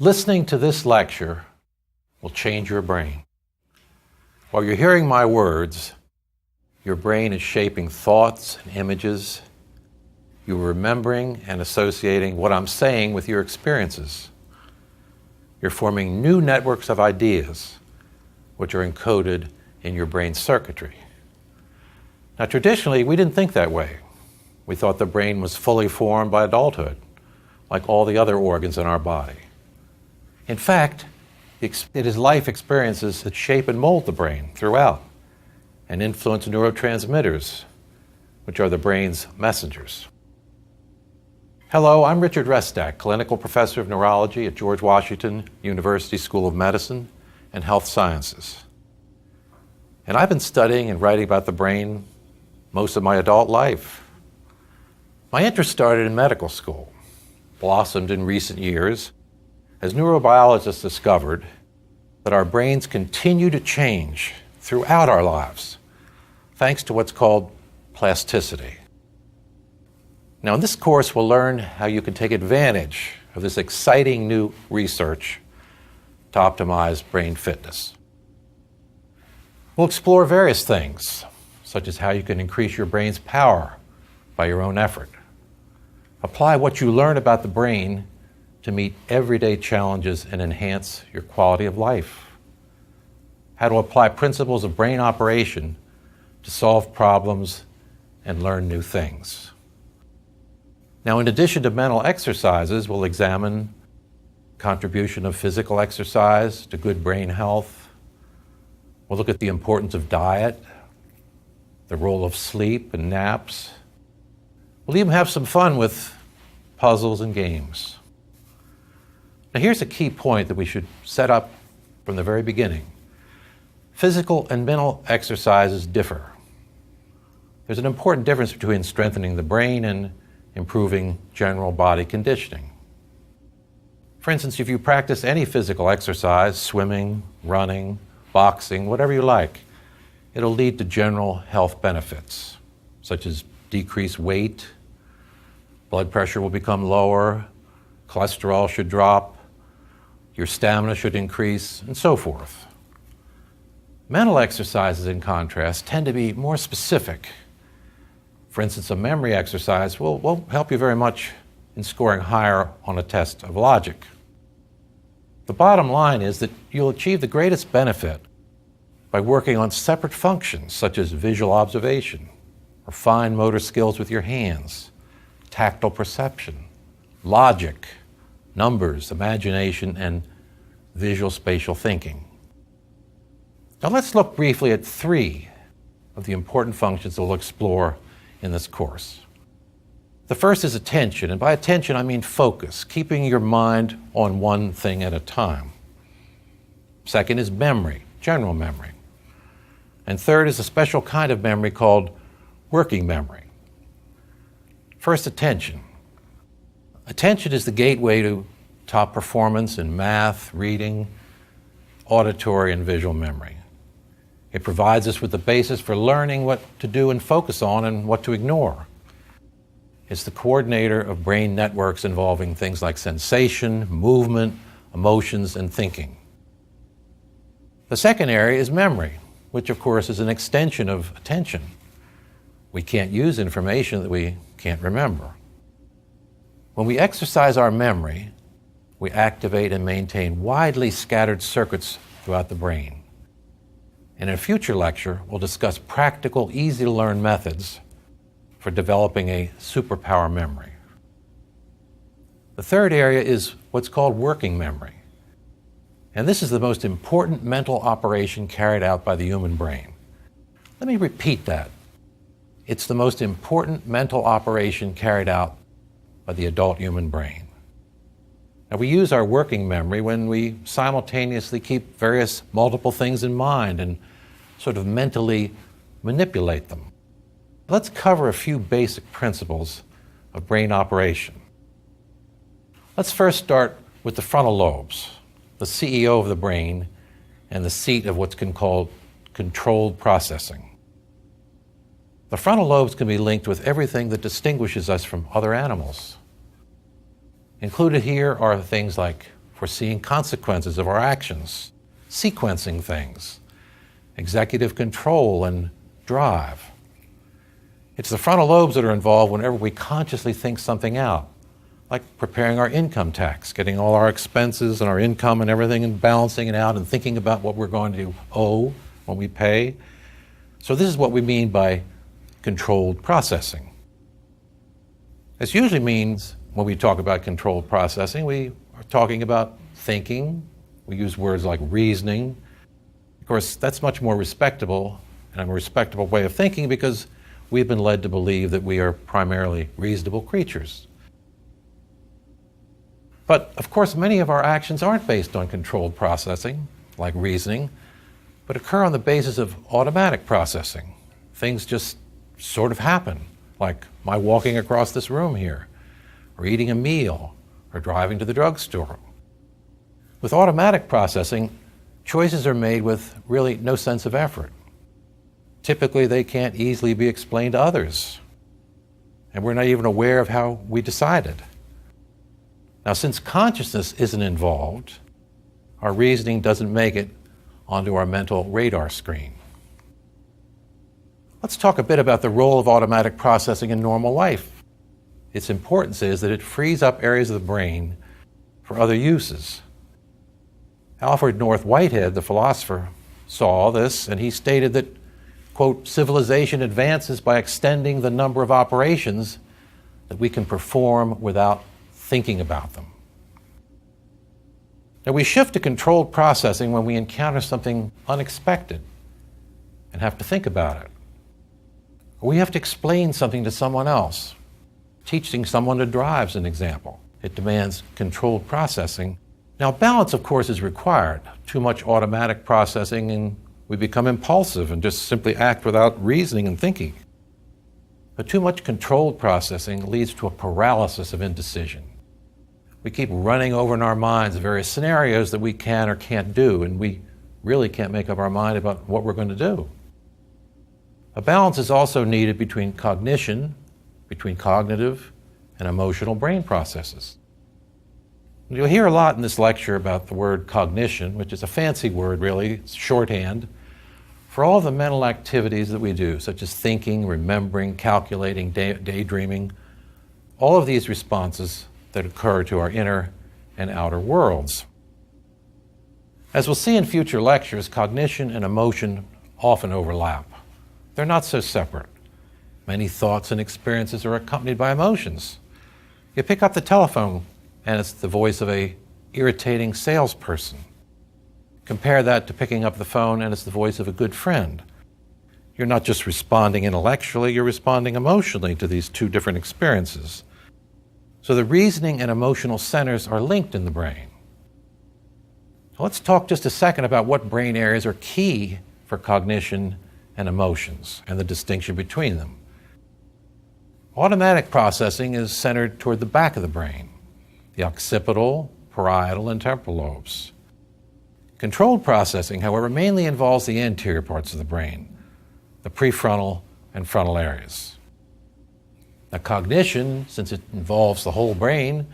Listening to this lecture will change your brain. While you're hearing my words, your brain is shaping thoughts and images. You're remembering and associating what I'm saying with your experiences. You're forming new networks of ideas, which are encoded in your brain circuitry. Now, traditionally, we didn't think that way. We thought the brain was fully formed by adulthood, like all the other organs in our body. In fact, it is life experiences that shape and mold the brain throughout and influence neurotransmitters, which are the brain's messengers. Hello, I'm Richard Restak, clinical professor of neurology at George Washington University School of Medicine and Health Sciences. And I've been studying and writing about the brain most of my adult life. My interest started in medical school, blossomed in recent years, as neurobiologists discovered that our brains continue to change throughout our lives, thanks to what's called plasticity. Now, in this course, we'll learn how you can take advantage of this exciting new research to optimize brain fitness. We'll explore various things, such as how you can increase your brain's power by your own effort. Apply what you learn about the brain to meet everyday challenges and enhance your quality of life. How to apply principles of brain operation to solve problems and learn new things. Now, in addition to mental exercises, we'll examine contribution of physical exercise to good brain health. We'll look at the importance of diet, the role of sleep and naps. We'll even have some fun with puzzles and games. Now, here's a key point that we should set up from the very beginning. Physical and mental exercises differ. There's an important difference between strengthening the brain and improving general body conditioning. For instance, if you practice any physical exercise, swimming, running, boxing, whatever you like, it'll lead to general health benefits, such as decreased weight, blood pressure will become lower, cholesterol should drop, your stamina should increase, and so forth. Mental exercises, in contrast, tend to be more specific. For instance, a memory exercise will help you very much in scoring higher on a test of logic. The bottom line is that you'll achieve the greatest benefit by working on separate functions such as visual observation, or fine motor skills with your hands, tactile perception, logic, numbers, imagination, and visual spatial thinking. Now let's look briefly at 3 of the important functions that we'll explore in this course. The first is attention, and by attention I mean focus, keeping your mind on one thing at a time. Second is memory, general memory. And third is a special kind of memory called working memory. First, attention. Attention is the gateway to top performance in math, reading, auditory, and visual memory. It provides us with the basis for learning what to do and focus on and what to ignore. It's the coordinator of brain networks involving things like sensation, movement, emotions, and thinking. The second area is memory, which of course is an extension of attention. We can't use information that we can't remember. When we exercise our memory, we activate and maintain widely scattered circuits throughout the brain. In a future lecture, we'll discuss practical, easy-to-learn methods for developing a superpower memory. The third area is what's called working memory. And this is the most important mental operation carried out by the human brain. Let me repeat that. It's the most important mental operation carried out by the adult human brain. Now, we use our working memory when we simultaneously keep various multiple things in mind and sort of mentally manipulate them. Let's cover a few basic principles of brain operation. Let's first start with the frontal lobes, the CEO of the brain and the seat of what's called controlled processing. The frontal lobes can be linked with everything that distinguishes us from other animals. Included here are things like foreseeing consequences of our actions, sequencing things, executive control and drive. It's the frontal lobes that are involved whenever we consciously think something out, like preparing our income tax, getting all our expenses and our income and everything and balancing it out and thinking about what we're going to owe when we pay. So this is what we mean by controlled processing. This usually means when we talk about controlled processing, we are talking about thinking. We use words like reasoning. Of course, that's much more respectable and a respectable way of thinking because we've been led to believe that we are primarily reasonable creatures. But of course, many of our actions aren't based on controlled processing, like reasoning, but occur on the basis of automatic processing. Things just sort of happen, like my walking across this room here, or eating a meal, or driving to the drugstore. With automatic processing, choices are made with really no sense of effort. Typically, they can't easily be explained to others, and we're not even aware of how we decided. Now, since consciousness isn't involved, our reasoning doesn't make it onto our mental radar screen. Let's talk a bit about the role of automatic processing in normal life. Its importance is that it frees up areas of the brain for other uses. Alfred North Whitehead, the philosopher, saw this, and he stated that, quote, civilization advances by extending the number of operations that we can perform without thinking about them. Now, we shift to controlled processing when we encounter something unexpected and have to think about it. Or we have to explain something to someone else. Teaching someone to drive is an example. It demands controlled processing. Now, balance, of course, is required. Too much automatic processing and we become impulsive and just simply act without reasoning and thinking. But too much controlled processing leads to a paralysis of indecision. We keep running over in our minds various scenarios that we can or can't do, and we really can't make up our mind about what we're going to do. A balance is also needed between cognition, between cognitive and emotional brain processes. You'll hear a lot in this lecture about the word cognition, which is a fancy word, really. It's shorthand for all of the mental activities that we do, such as thinking, remembering, calculating, daydreaming, all of these responses that occur to our inner and outer worlds. As we'll see in future lectures, cognition and emotion often overlap. They're not so separate. Many thoughts and experiences are accompanied by emotions. You pick up the telephone and it's the voice of an irritating salesperson. Compare that to picking up the phone and it's the voice of a good friend. You're not just responding intellectually, you're responding emotionally to these two different experiences. So the reasoning and emotional centers are linked in the brain. So let's talk just a second about what brain areas are key for cognition and emotions and the distinction between them. Automatic processing is centered toward the back of the brain, the occipital, parietal, and temporal lobes. Controlled processing, however, mainly involves the anterior parts of the brain, the prefrontal and frontal areas. Now, cognition, since it involves the whole brain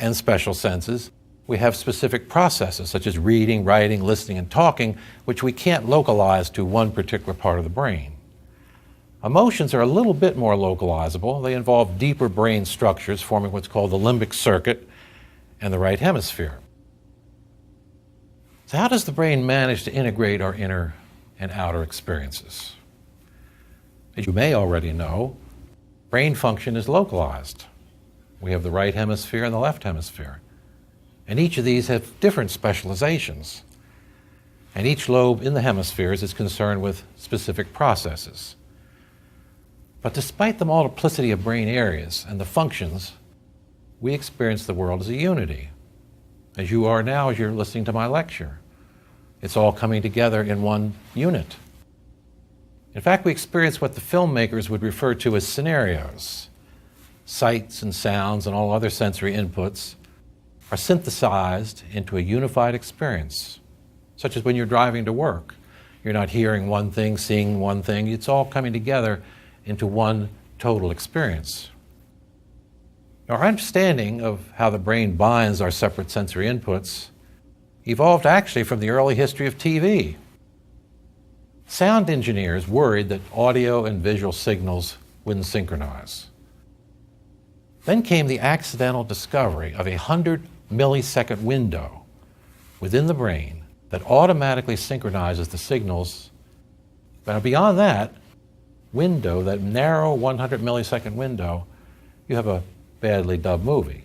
and special senses, we have specific processes such as reading, writing, listening, and talking, which we can't localize to one particular part of the brain. Emotions are a little bit more localizable. They involve deeper brain structures forming what's called the limbic circuit and the right hemisphere. So how does the brain manage to integrate our inner and outer experiences? As you may already know, brain function is localized. We have the right hemisphere and the left hemisphere. And each of these have different specializations. And each lobe in the hemispheres is concerned with specific processes. But despite the multiplicity of brain areas and the functions, we experience the world as a unity, as you are now as you're listening to my lecture. It's all coming together in one unit. In fact, we experience what the filmmakers would refer to as scenarios. Sights and sounds and all other sensory inputs are synthesized into a unified experience, such as when you're driving to work. You're not hearing one thing, seeing one thing. It's all coming together into one total experience. Our understanding of how the brain binds our separate sensory inputs evolved actually from the early history of TV. Sound engineers worried that audio and visual signals wouldn't synchronize. Then came the accidental discovery of a 100-millisecond window within the brain that automatically synchronizes the signals. But beyond that window, that narrow 100-millisecond window, you have a badly dubbed movie.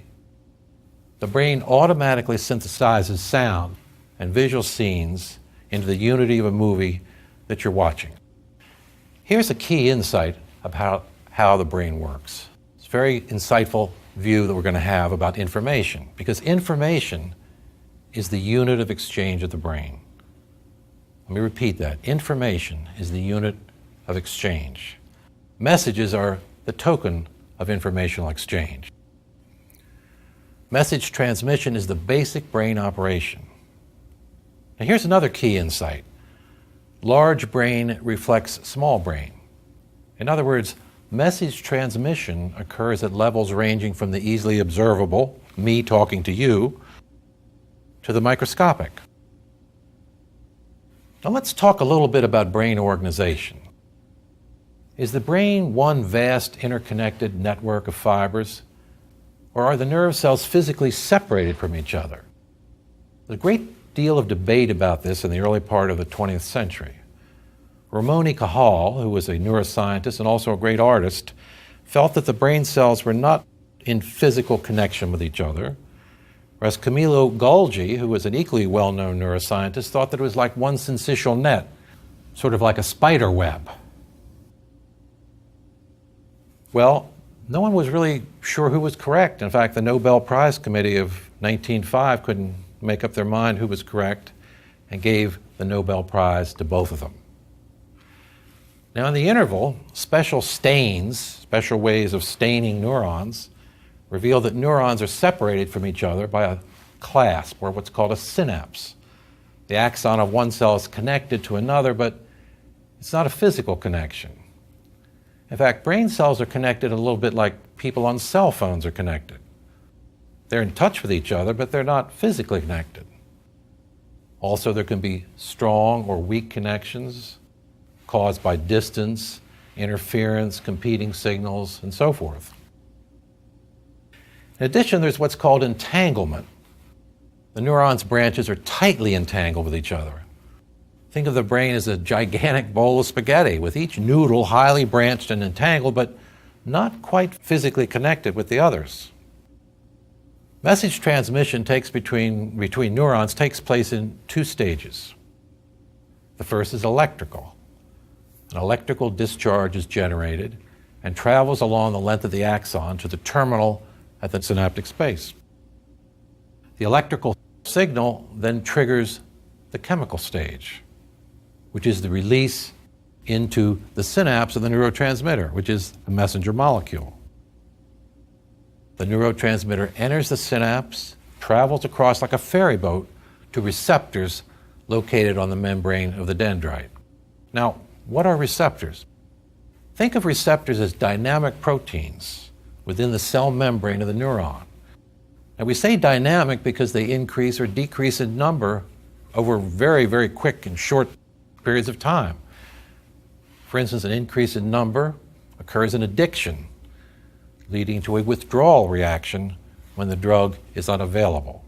The brain automatically synthesizes sound and visual scenes into the unity of a movie that you're watching. Here's a key insight about how the brain works. It's a very insightful view that we're going to have about information, because information is the unit of exchange of the brain. Let me repeat that. Information is the unit of exchange. Messages are the token of informational exchange. Message transmission is the basic brain operation. Now here's another key insight. Large brain reflects small brain. In other words, message transmission occurs at levels ranging from the easily observable, me talking to you, to the microscopic. Now let's talk a little bit about brain organization. Is the brain one vast interconnected network of fibers, or are the nerve cells physically separated from each other? There's a great deal of debate about this in the early part of the 20th century. Ramon y Cajal, who was a neuroscientist and also a great artist, felt that the brain cells were not in physical connection with each other, whereas Camillo Golgi, who was an equally well-known neuroscientist, thought that it was like one syncytial net, sort of like a spider web. Well, no one was really sure who was correct. In fact, the Nobel Prize Committee of 1905 couldn't make up their mind who was correct and gave the Nobel Prize to both of them. Now, in the interval, special stains, special ways of staining neurons, reveal that neurons are separated from each other by a clasp, or what's called a synapse. The axon of one cell is connected to another, but it's not a physical connection. In fact, brain cells are connected a little bit like people on cell phones are connected. They're in touch with each other, but they're not physically connected. Also, there can be strong or weak connections caused by distance, interference, competing signals, and so forth. In addition, there's what's called entanglement. The neurons' branches are tightly entangled with each other. Think of the brain as a gigantic bowl of spaghetti, with each noodle highly branched and entangled, but not quite physically connected with the others. Message transmission between neurons takes place in two stages. The first is electrical. An electrical discharge is generated and travels along the length of the axon to the terminal at the synaptic space. The electrical signal then triggers the chemical stage, which is the release into the synapse of the neurotransmitter, which is a messenger molecule. The neurotransmitter enters the synapse, travels across like a ferry boat to receptors located on the membrane of the dendrite. Now, what are receptors? Think of receptors as dynamic proteins within the cell membrane of the neuron. Now, we say dynamic because they increase or decrease in number over very, very quick and short periods of time. For instance, an increase in number occurs in addiction, leading to a withdrawal reaction when the drug is unavailable.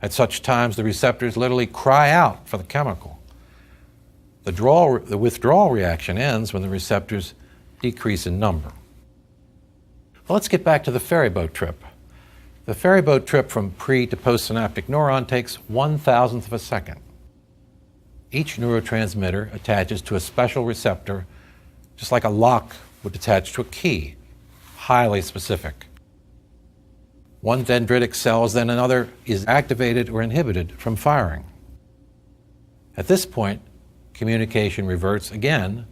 At such times, the receptors literally cry out for the chemical. The withdrawal reaction ends when the receptors decrease in number. Well, let's get back to the ferry boat trip. The ferry boat trip from pre to postsynaptic neuron takes 1/1000th of a second. Each neurotransmitter attaches to a special receptor, just like a lock would attach to a key, highly specific. One dendritic cell, then another is activated or inhibited from firing. At this point, communication reverts again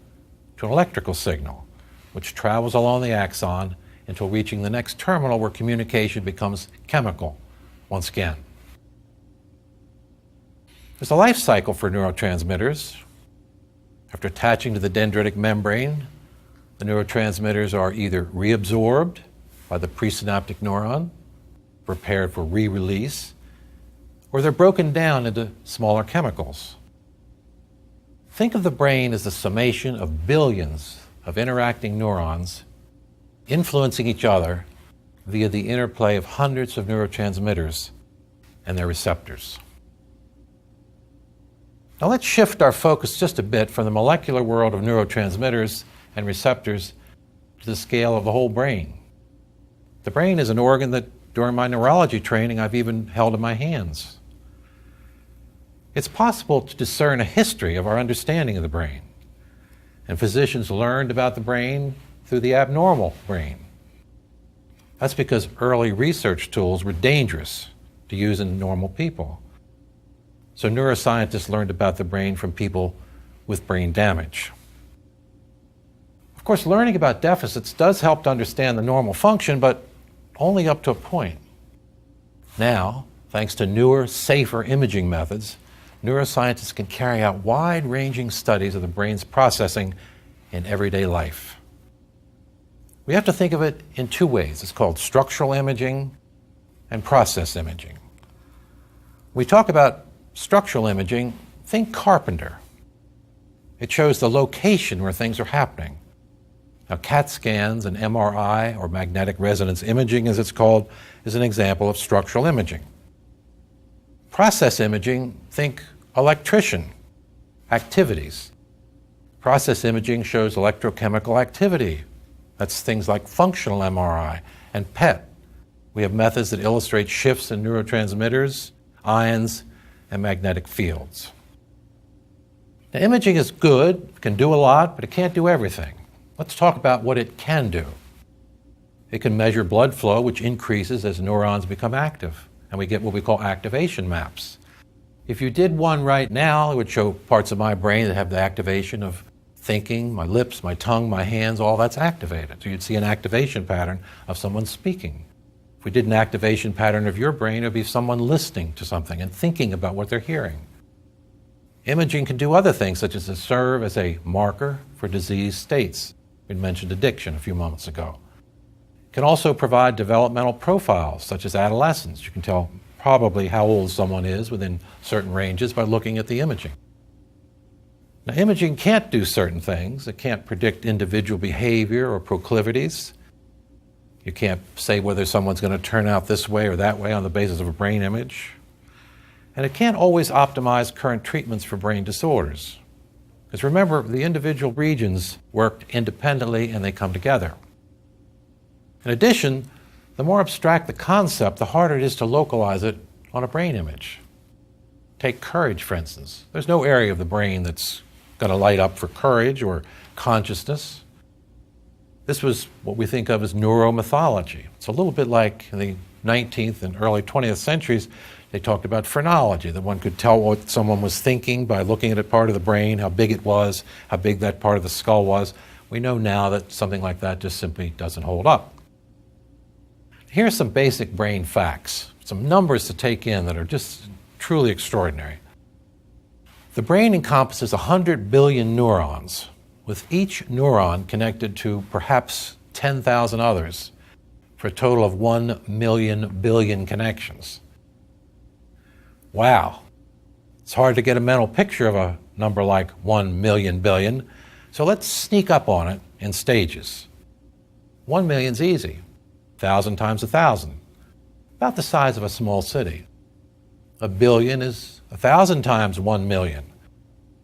to an electrical signal, which travels along the axon until reaching the next terminal where communication becomes chemical once again. There's a life cycle for neurotransmitters. After attaching to the dendritic membrane, the neurotransmitters are either reabsorbed, by the presynaptic neuron, prepared for re-release, or they're broken down into smaller chemicals. Think of the brain as the summation of billions of interacting neurons influencing each other via the interplay of hundreds of neurotransmitters and their receptors. Now let's shift our focus just a bit from the molecular world of neurotransmitters and receptors to the scale of the whole brain. The brain is an organ that during my neurology training I've even held in my hands. It's possible to discern a history of our understanding of the brain, and physicians learned about the brain through the abnormal brain. That's because early research tools were dangerous to use in normal people. So neuroscientists learned about the brain from people with brain damage. Of course, learning about deficits does help to understand the normal function, but only up to a point. Now, thanks to newer, safer imaging methods, neuroscientists can carry out wide-ranging studies of the brain's processing in everyday life. We have to think of it in two ways. It's called structural imaging and process imaging. We talk about structural imaging, think Carpenter. It shows the location where things are happening. Now, CAT scans and MRI, or magnetic resonance imaging as it's called, is an example of structural imaging. Process imaging, think electrician, activities. Process imaging shows electrochemical activity. That's things like functional MRI and PET. We have methods that illustrate shifts in neurotransmitters, ions, and magnetic fields. Now, imaging is good, it can do a lot, but it can't do everything. Let's talk about what it can do. It can measure blood flow, which increases as neurons become active, and we get what we call activation maps. If you did one right now, it would show parts of my brain that have the activation of thinking, my lips, my tongue, my hands, all that's activated. So you'd see an activation pattern of someone speaking. If we did an activation pattern of your brain, it would be someone listening to something and thinking about what they're hearing. Imaging can do other things, such as to serve as a marker for disease states. We mentioned addiction a few moments ago. It can also provide developmental profiles, such as adolescence. You can tell probably how old someone is within certain ranges by looking at the imaging. Now, imaging can't do certain things. It can't predict individual behavior or proclivities. You can't say whether someone's going to turn out this way or that way on the basis of a brain image. And it can't always optimize current treatments for brain disorders. Because remember, the individual regions work independently and they come together. In addition, the more abstract the concept, the harder it is to localize it on a brain image. Take courage, for instance. There's no area of the brain that's going to light up for courage or consciousness. This was what we think of as neuromythology. It's a little bit like in the 19th and early 20th centuries, they talked about phrenology, that one could tell what someone was thinking by looking at a part of the brain, how big it was, how big that part of the skull was. We know now that something like that just simply doesn't hold up. Here are some basic brain facts, some numbers to take in that are just truly extraordinary. The brain encompasses 100 billion neurons, with each neuron connected to perhaps 10,000 others, for a total of 1 million billion connections. Wow. It's hard to get a mental picture of a number like 1 million billion, so let's sneak up on it in stages. 1 million's easy. 1,000 times 1,000, about the size of a small city. A billion is 1,000 times 1 million,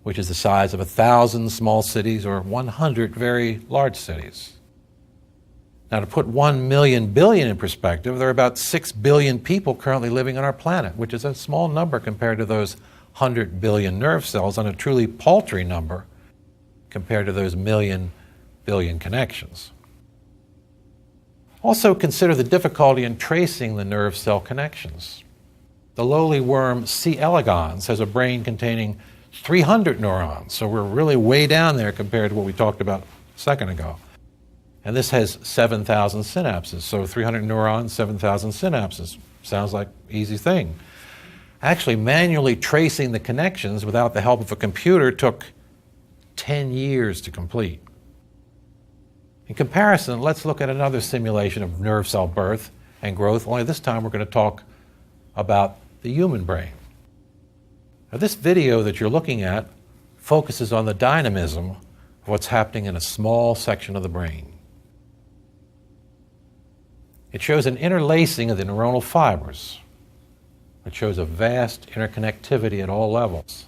which is the size of 1,000 small cities or 100 very large cities. Now, to put 1 million billion in perspective, there are about 6 billion people currently living on our planet, which is a small number compared to those 100 billion nerve cells, and a truly paltry number compared to those million billion connections. Also consider the difficulty in tracing the nerve cell connections. The lowly worm C. elegans has a brain containing 300 neurons, so we're really way down there compared to what we talked about a second ago. And this has 7,000 synapses, so 300 neurons, 7,000 synapses. Sounds like an easy thing. Actually, manually tracing the connections without the help of a computer took 10 years to complete. In comparison, let's look at another simulation of nerve cell birth and growth, only this time we're going to talk about the human brain. Now, this video that you're looking at focuses on the dynamism of what's happening in a small section of the brain. It shows an interlacing of the neuronal fibers. It shows a vast interconnectivity at all levels.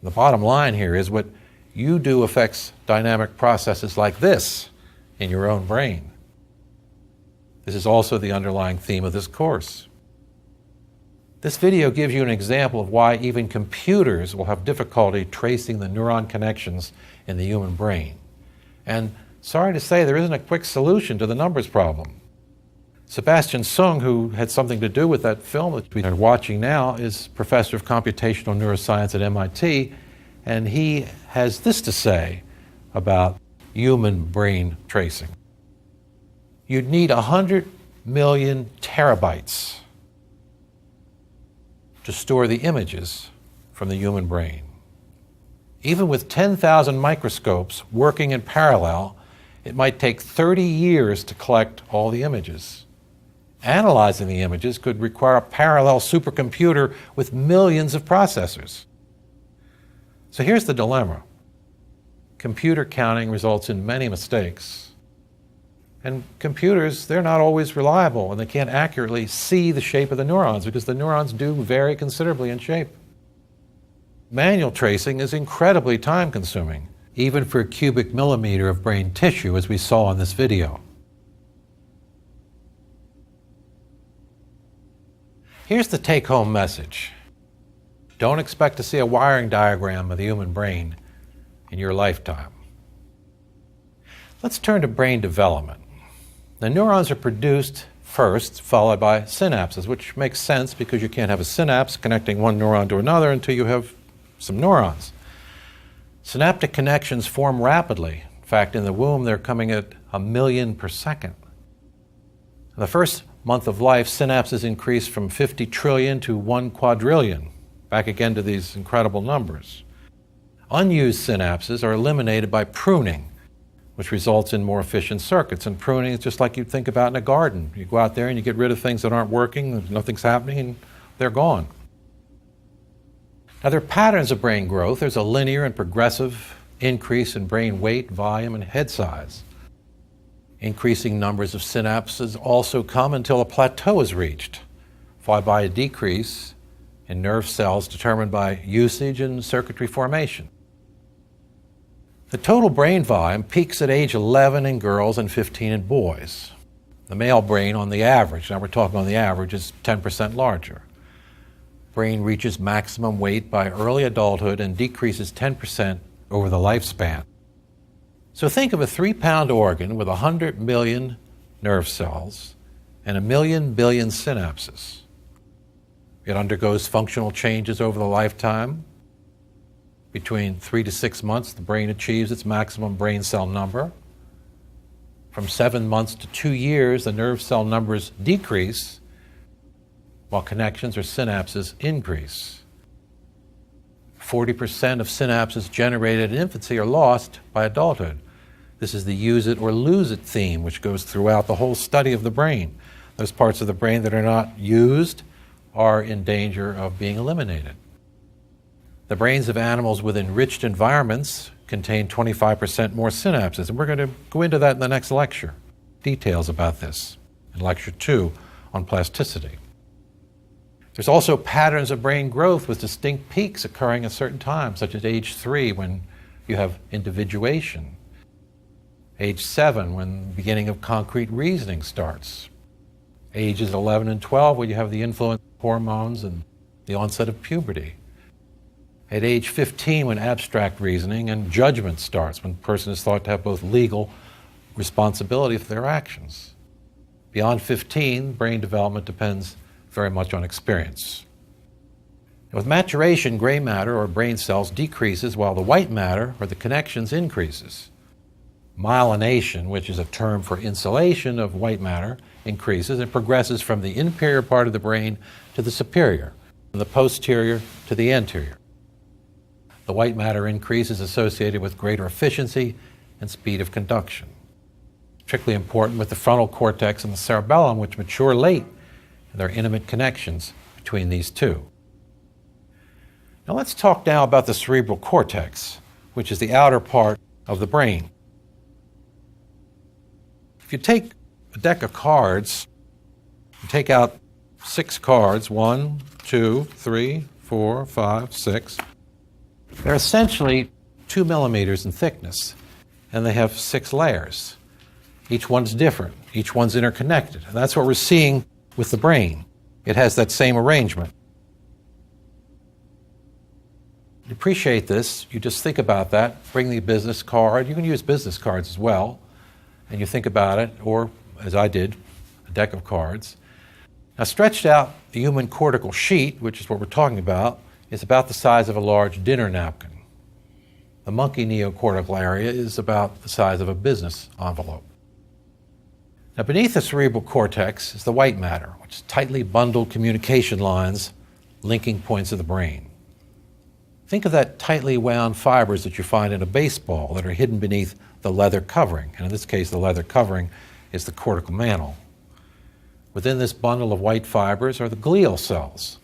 The bottom line here is what you do affects dynamic processes like this in your own brain. This is also the underlying theme of this course. This video gives you an example of why even computers will have difficulty tracing the neuron connections in the human brain. And sorry to say, there isn't a quick solution to the numbers problem. Sebastian Sung, who had something to do with that film that we are watching now, is professor of computational neuroscience at MIT, and he has this to say about human brain tracing. You'd need 100 million terabytes to store the images from the human brain. Even with 10,000 microscopes working in parallel, it might take 30 years to collect all the images. Analyzing the images could require a parallel supercomputer with millions of processors. So here's the dilemma. Computer counting results in many mistakes. And computers, they're not always reliable, and they can't accurately see the shape of the neurons because the neurons do vary considerably in shape. Manual tracing is incredibly time-consuming, even for a cubic millimeter of brain tissue, as we saw in this video. Here's the take-home message. Don't expect to see a wiring diagram of the human brain in your lifetime. Let's turn to brain development. The neurons are produced first, followed by synapses, which makes sense because you can't have a synapse connecting one neuron to another until you have some neurons. Synaptic connections form rapidly. In fact, in the womb, they're coming at 1 million per second. In the first month of life, synapses increase from 50 trillion to 1 quadrillion. Back again to these incredible numbers. Unused synapses are eliminated by pruning, which results in more efficient circuits. And pruning is just like you'd think about in a garden. You go out there and you get rid of things that aren't working, nothing's happening, and they're gone. Now, there are patterns of brain growth. There's a linear and progressive increase in brain weight, volume, and head size. Increasing numbers of synapses also come until a plateau is reached, followed by a decrease in nerve cells determined by usage and circuitry formation. The total brain volume peaks at age 11 in girls and 15 in boys. The male brain on the average, now we're talking on the average, is 10% larger. Brain reaches maximum weight by early adulthood and decreases 10% over the lifespan. So think of a 3-pound organ with 100 million nerve cells and 1 million billion synapses. It undergoes functional changes over the lifetime. Between 3 to 6 months, the brain achieves its maximum brain cell number. From 7 months to 2 years, the nerve cell numbers decrease, while connections or synapses increase. 40% of synapses generated in infancy are lost by adulthood. This is the use it or lose it theme, which goes throughout the whole study of the brain. Those parts of the brain that are not used are in danger of being eliminated. The brains of animals with enriched environments contain 25% more synapses, and we're going to go into that in the next lecture. Details about this in lecture 2 on plasticity. There's also patterns of brain growth with distinct peaks occurring at certain times, such as age 3 when you have individuation, age 7 when the beginning of concrete reasoning starts, ages 11 and 12 when you have the influence of hormones and the onset of puberty, at age 15 when abstract reasoning and judgment starts, when a person is thought to have both legal responsibility for their actions. Beyond 15, brain development depends very much on experience. With maturation, gray matter or brain cells decreases while the white matter or the connections increases. Myelination, which is a term for insulation of white matter, increases and progresses from the inferior part of the brain to the superior, from the posterior to the anterior. The white matter increase is associated with greater efficiency and speed of conduction. particularly important with the frontal cortex and the cerebellum, which mature late, and there are intimate connections between these two. Now let's talk now about the cerebral cortex, which is the outer part of the brain. If you take a deck of cards, you take out 6 cards, 1, 2, 3, 4, 5, 6. They're essentially 2 millimeters in thickness, and they have 6 layers. Each one's different. Each one's interconnected. And that's what we're seeing with the brain. It has that same arrangement. To appreciate this, you just think about that. Bring the business card. You can use business cards as well. And you think about it, or, as I did, a deck of cards. Now, stretched out, the human cortical sheet, which is what we're talking about, is about the size of a large dinner napkin. The monkey neocortical area is about the size of a business envelope. Now, beneath the cerebral cortex is the white matter, which is tightly bundled communication lines linking points of the brain. Think of that tightly wound fibers that you find in a baseball that are hidden beneath the leather covering. And in this case, the leather covering is the cortical mantle. Within this bundle of white fibers are the glial cells.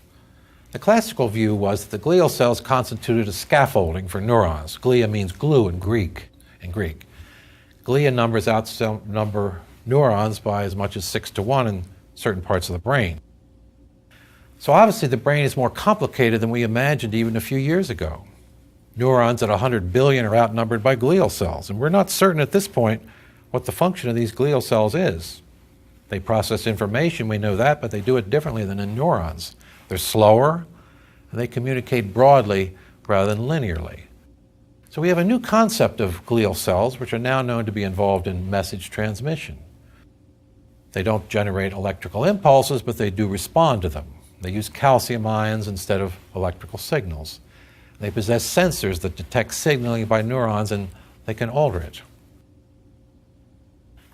The classical view was that the glial cells constituted a scaffolding for neurons. Glia means glue in Greek. Glia numbers outnumber neurons by as much as 6 to 1 in certain parts of the brain. So obviously the brain is more complicated than we imagined even a few years ago. Neurons at 100 billion are outnumbered by glial cells, and we're not certain at this point what the function of these glial cells is. They process information, we know that, but they do it differently than in neurons. They're slower, and they communicate broadly rather than linearly. So we have a new concept of glial cells, which are now known to be involved in message transmission. They don't generate electrical impulses, but they do respond to them. They use calcium ions instead of electrical signals. They possess sensors that detect signaling by neurons, and they can alter it.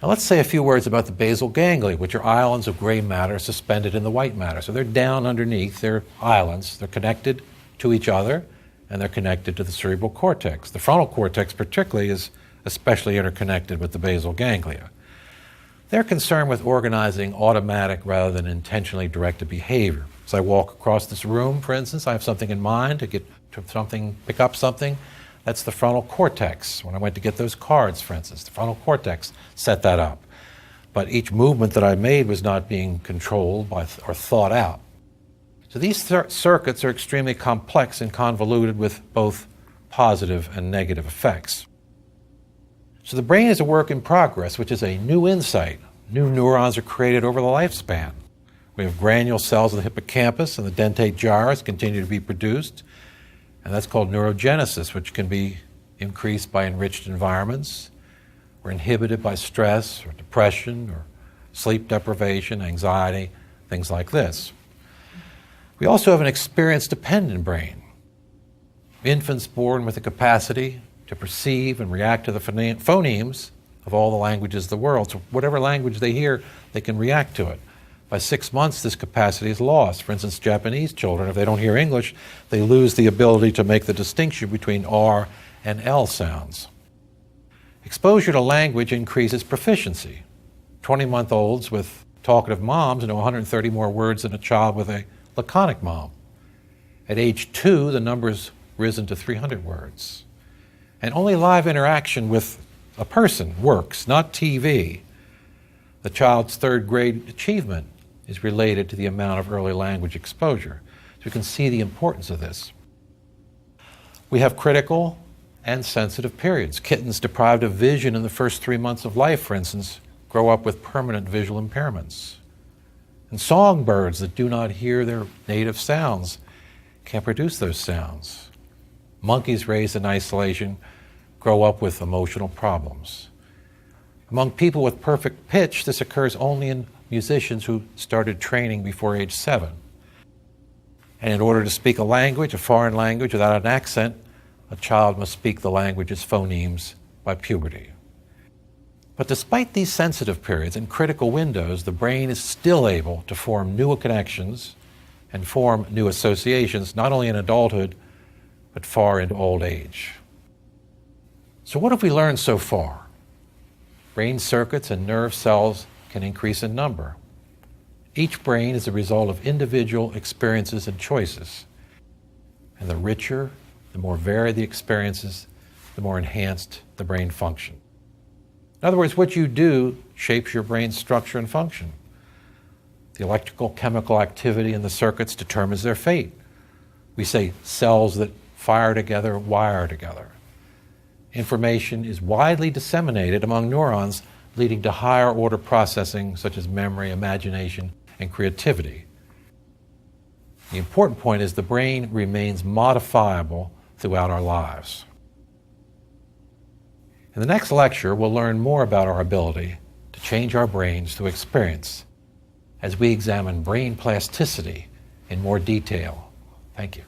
Now let's say a few words about the basal ganglia, which are islands of gray matter suspended in the white matter. So they're down underneath, they're islands, they're connected to each other, and they're connected to the cerebral cortex. The frontal cortex particularly is especially interconnected with the basal ganglia. They're concerned with organizing automatic rather than intentionally directed behavior. As I walk across this room, for instance, I have something in mind to get to something, pick up something. That's the frontal cortex. When I went to get those cards, for instance, the frontal cortex set that up. But each movement that I made was not being controlled by or thought out. So these circuits are extremely complex and convoluted with both positive and negative effects. So the brain is a work in progress, which is a new insight. New neurons are created over the lifespan. We have granule cells in the hippocampus, and the dentate gyrus continue to be produced. And that's called neurogenesis, which can be increased by enriched environments or inhibited by stress or depression or sleep deprivation, anxiety, things like this. We also have an experience-dependent brain. Infants born with the capacity to perceive and react to the phonemes of all the languages of the world. So whatever language they hear, they can react to it. By 6 months, this capacity is lost. For instance, Japanese children, if they don't hear English, they lose the ability to make the distinction between R and L sounds. Exposure to language increases proficiency. 20-month-olds with talkative moms know 130 more words than a child with a laconic mom. At age 2, the number's risen to 300 words. And only live interaction with a person works, not TV. The child's 3rd grade achievement is related to the amount of early language exposure. So you can see the importance of this. We have critical and sensitive periods. Kittens deprived of vision in the first 3 months of life, for instance, grow up with permanent visual impairments. And songbirds that do not hear their native sounds can't produce those sounds. Monkeys raised in isolation grow up with emotional problems. Among people with perfect pitch, this occurs only in musicians who started training before age 7. And in order to speak a language, a foreign language, without an accent, a child must speak the language's phonemes by puberty. But despite these sensitive periods and critical windows, the brain is still able to form new connections and form new associations, not only in adulthood, but far into old age. So what have we learned so far? Brain circuits and nerve cells can increase in number. Each brain is a result of individual experiences and choices. And the richer, the more varied the experiences, the more enhanced the brain function. In other words, what you do shapes your brain's structure and function. The electrical chemical activity in the circuits determines their fate. We say cells that fire together wire together. Information is widely disseminated among neurons, leading to higher order processing such as memory, imagination, and creativity. The important point is the brain remains modifiable throughout our lives. In the next lecture, we'll learn more about our ability to change our brains through experience as we examine brain plasticity in more detail. Thank you.